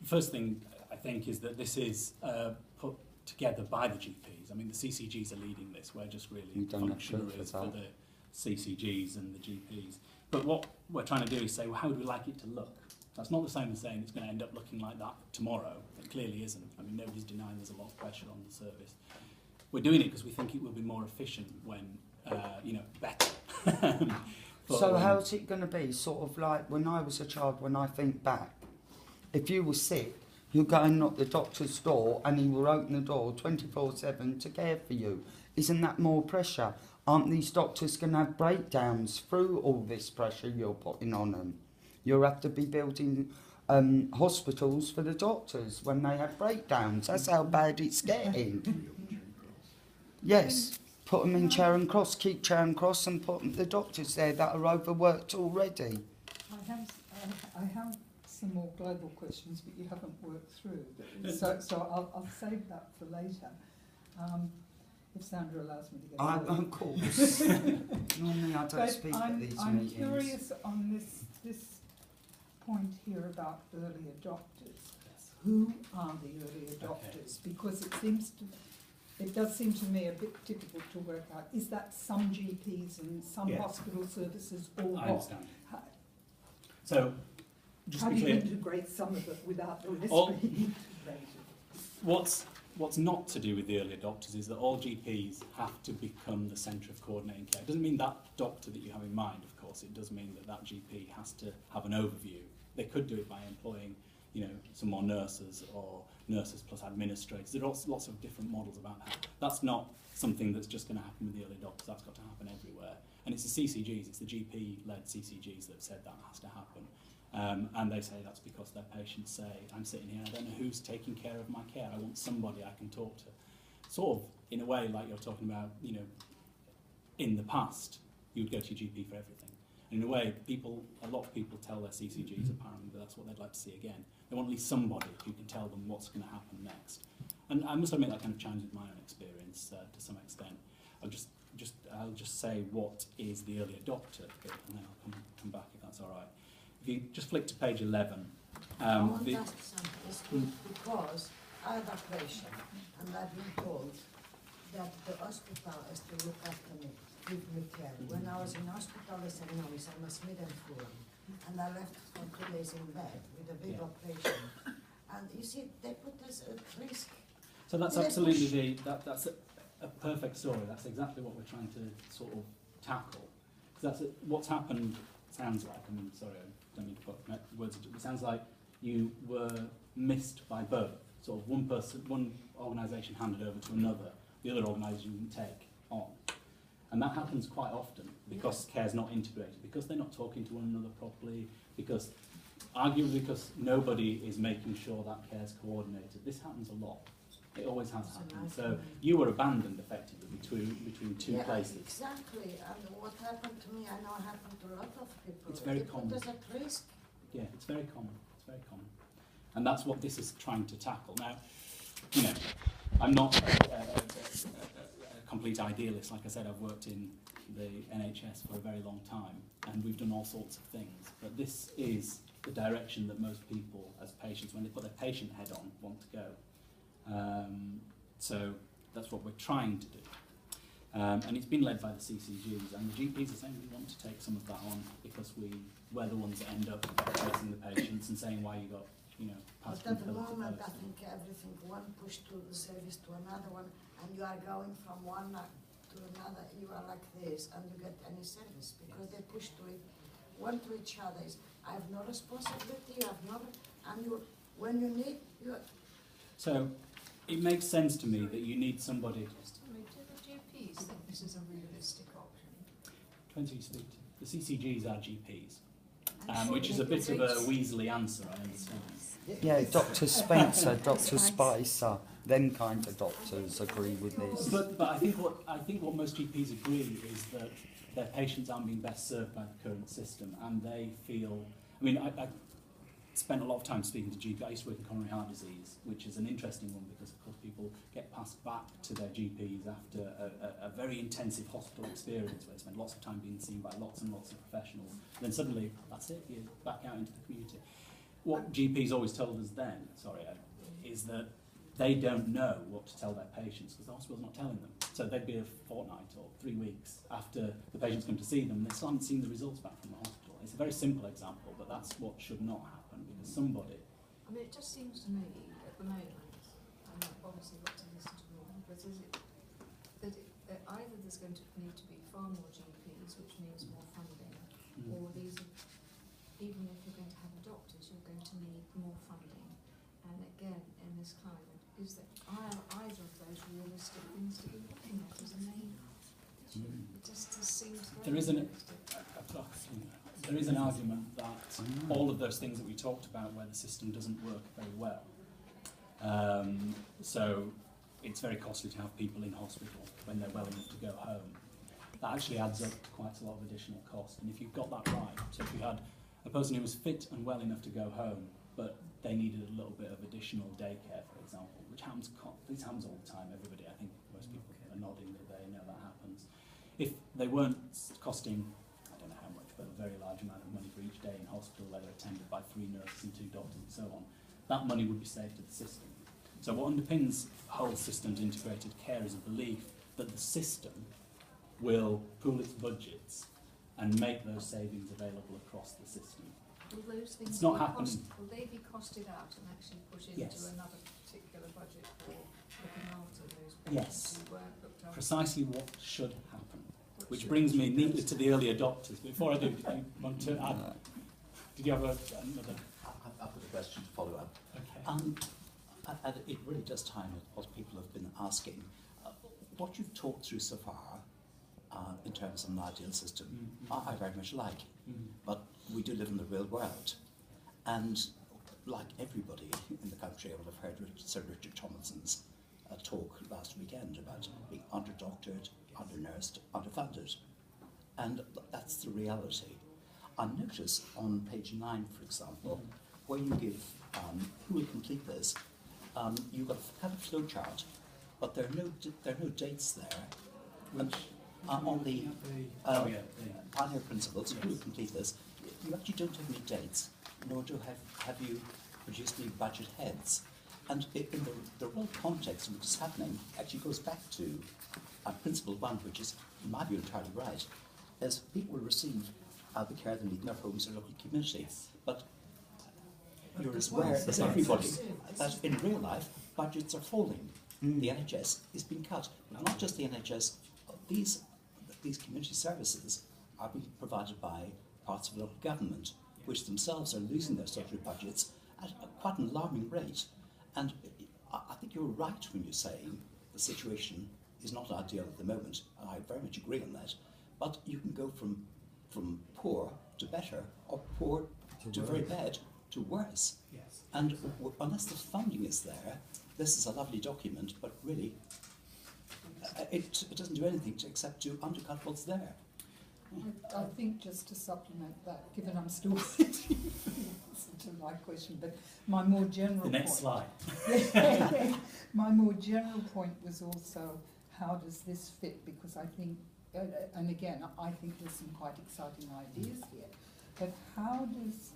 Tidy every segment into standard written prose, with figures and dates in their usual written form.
first thing I think is that this is put together by the GPs. I mean, the CCGs are leading this. We're just really functionaries for the CCGs and the GPs. But what we're trying to do is say, well, how would we like it to look? That's not the same as saying it's going to end up looking like that tomorrow. It clearly isn't. I mean, nobody's denying there's a lot of pressure on the service. We're doing it because we think it will be more efficient when, better. So how's it going to be? Sort of like when I was a child, when I think back, if you were sick, you'd go and knock the doctor's door and he will open the door 24/7 to care for you. Isn't that more pressure? Aren't these doctors going to have breakdowns through all this pressure you're putting on them? You'll have to be building hospitals for the doctors when they have breakdowns. That's how bad it's getting. Yes, put them in Charing Cross, keep Charing Cross and put the doctors there that are overworked already. I have some more global questions, but you haven't worked through. So I'll save that for later. If Sandra allows me to get Of course. Normally I don't speak at these meetings. I'm curious on this point here about early adopters. Yes. Who are the early adopters? Okay. Because it does seem to me a bit difficult to work out. Is that some GPs and some hospital services or what? I understand. So, just how be do you clear. integrate some of it without the rest being integrated? What's not to do with the early adopters is that all GPs have to become the centre of coordinating care. It doesn't mean that doctor that you have in mind, of course. It does mean that GP has to have an overview. They could do it by employing, some more nurses or nurses plus administrators. There are lots of different models about that. That's not something that's just going to happen with the early adopters. That's got to happen everywhere. And it's the CCGs, it's the GP-led CCGs that have said that has to happen. And they say that's because their patients say, I'm sitting here, I don't know who's taking care of my care. I want somebody I can talk to. Sort of, in a way, like you're talking about, in the past, you would go to your GP for everything. And in a way, a lot of people tell their CCGs, apparently, that that's what they'd like to see again. They want at least somebody who can tell them what's going to happen next. And I must admit that kind of chimes with my own experience to some extent. I'll just say what is the early adopter bit, and then I'll come back if that's all right. If you just flick to page 11. I want to ask something, because I have a patient and I've been told that the hospital has to look after me, give me care. When I was in hospital, they said, no, it's Hammersmith and Fulham. And I left for 2 days in bed with a big operation. And you see, they put us at risk. So that's absolutely that's a perfect story. That's exactly what we're trying to sort of tackle. Because that's what's happened. Sounds like, I mean, sorry, I don't mean to put words into it. It sounds like you were missed by birth. Sort of one organisation handed over to another, the other organisation didn't take on. And that happens quite often because care's not integrated, because they're not talking to one another properly, arguably because nobody is making sure that care's coordinated. This happens a lot. It always has happened. So you were abandoned effectively between two places. Exactly. And what happened to me, I know it happened to a lot of people. It's very common. Put us at risk. Yeah, it's very common. It's very common. And that's what this is trying to tackle. Now, I'm not a complete idealist. Like I said, I've worked in the NHS for a very long time, and we've done all sorts of things. But this is the direction that most people, as patients, when they put their patient head on, want to go. So that's what we're trying to do. And it's been led by the CCGs, and the GPs are saying we want to take some of that on because we're the ones that end up facing the patients and saying why you got, passed But from at the pillar to moment, I post. think everything, one push to the service to another one, and you are going from one to another, you are like this, and you get any service, because they push to it, one to each other. I have no responsibility, you have no, and you, when you need, you. So it makes sense to me that you need somebody. Just tell me, do the GPs think this is a realistic option? The CCGs are GPs, which is a bit of a Weasley answer, I understand. Yeah, Dr. Spencer, Dr. Spicer, them kind of doctors agree with this. But I think what most GPs agree is that their patients aren't being best served by the current system, and they feel. I mean, I spent a lot of time speaking to GP. I used to work in coronary heart disease, which is an interesting one because, of course, people get passed back to their GPs after a very intensive hospital experience where they spend lots of time being seen by lots and lots of professionals. And then suddenly, that's it, you're back out into the community. what GPs always told us then, is that they don't know what to tell their patients because the hospital's not telling them. So they'd be a fortnight or 3 weeks after the patients come to see them, and they still haven't seen the results back from the hospital. It's a very simple example, but that's what should not happen because somebody... I mean, it just seems to me at the moment, and I've obviously got to listen to more, but is it that either there's going to need to be far more GPs, which means more funding, or these are, even if you're going to have doctors, you're going to need more funding. And again, in this climate, is that either of those realistic things to be looking at as a main? It just seems very realistic. There is an argument that all of those things that we talked about where the system doesn't work very well. So it's very costly to have people in hospital when they're well enough to go home. That actually adds up to quite a lot of additional cost. And if you've got that right, so if you had a person who was fit and well enough to go home, but they needed a little bit of additional daycare, for example, which happens, this happens all the time, everybody, I think most people are nodding that they know that happens. If they weren't costing, I don't know how much, but a very large amount of money for each day in hospital where they're attended by 3 nurses and 2 doctors and so on, that money would be saved to the system. So what underpins whole systems integrated care is a belief that the system will pool its budgets and make those savings available across the system. Will those things It's not happening. will they be costed out and actually put into Yes. another particular budget for looking after those Yes. patients who weren't looked after? Precisely what should happen. Which brings me neatly to the early adopters. Before I do, did you want to add? Did you have another? I've got a question to follow up. Okay. And it really does tie in with what people have been asking. What you've talked through so far, in terms of an ideal system, I very much like. But we do live in the real world. And like everybody in the country, I would have heard Sir Richard Tomlinson's talk last weekend about being under-doctored, under-nursed, underfunded. And that's the reality. I notice on page 9, for example, where you give who will complete this, you've got a kind of flow chart, but there are no dates there. And on the pioneer principles, who will complete this, you actually don't have any dates, nor do have you produced any budget heads. And in the real context of what's happening actually goes back to principle 1, which is, in my view, entirely right, is people will receive the care they need in their homes or local communities. But you're as aware as everybody that in real life, budgets are falling. The NHS is being cut. And not just the NHS, these community services are being provided by parts of local government, which themselves are losing their social budgets at quite an alarming rate. And I think you're right when you're saying the situation is not ideal at the moment. I very much agree on that. But you can go from poor to better, or poor to very bad to worse. Yes. And unless the funding is there, this is a lovely document, but really it doesn't do anything except to undercut what's there. I think just to supplement that, given I'm still waiting for the answer to my question, but my more general The next point, slide. my more general point was also, how does this fit? Because I think, and again, I think there's some quite exciting ideas here, but how does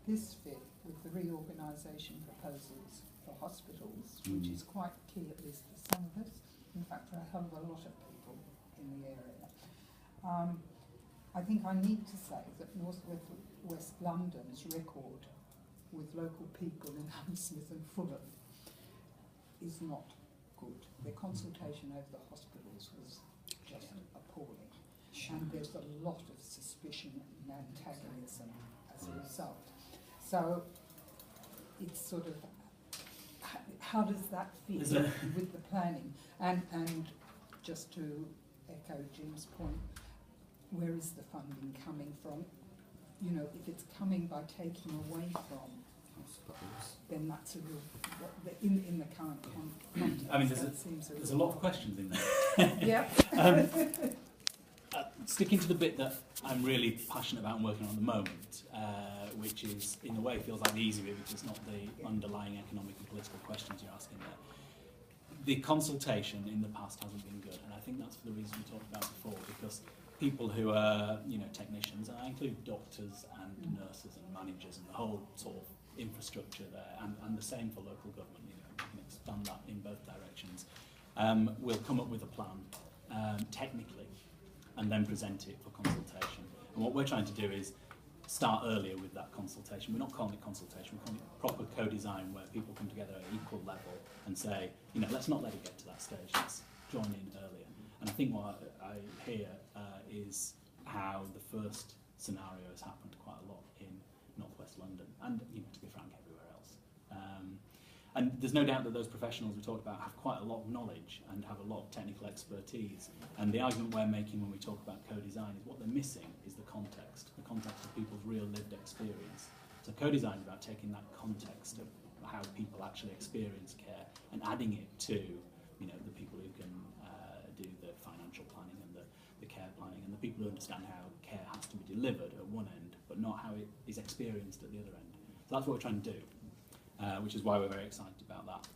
this fit with the reorganisation proposals for hospitals, which is quite key, at least for some of us, in fact for a hell of a lot of people in the area. I think I need to say that North West London's record with local people in Hammersmith and Fulham is not good. The consultation over the hospitals was just appalling. And there's a lot of suspicion and antagonism as a result. So it's sort of, how does that fit with the planning? And just to echo Jim's point, where is the funding coming from? You know, if it's coming by taking away from hospitals, then that's a real, in the current context. I mean, there's a lot of questions in there. Yeah. Sticking to the bit that I'm really passionate about and working on at the moment, which is, in a way, feels like the easy bit, which is not the underlying economic and political questions you're asking there. The consultation in the past hasn't been good, and I think that's for the reason we talked about before, because people who are, technicians, and I include doctors and nurses and managers and the whole sort of infrastructure there, and the same for local government. You know, we can expand that in both directions. We'll come up with a plan technically, and then present it for consultation. And what we're trying to do is start earlier with that consultation. We're not calling it consultation, we're calling it proper co-design, where people come together at equal level and say, you know, let's not let it get to that stage, let's join in earlier. And I think what I hear is how the first scenario has happened quite a lot in northwest London, and, you know, to be frank, everywhere else. And there's no doubt that those professionals we talked about have quite a lot of knowledge and have a lot of technical expertise. And the argument we're making when we talk about co-design is what they're missing is the context of people's real lived experience. So co-design is about taking that context of how people actually experience care and adding it to, you know, the people who can do the financial planning and the care planning, and the people who understand how care has to be delivered at one end, but not how it is experienced at the other end. So that's what we're trying to do. Which is why we're very excited about that.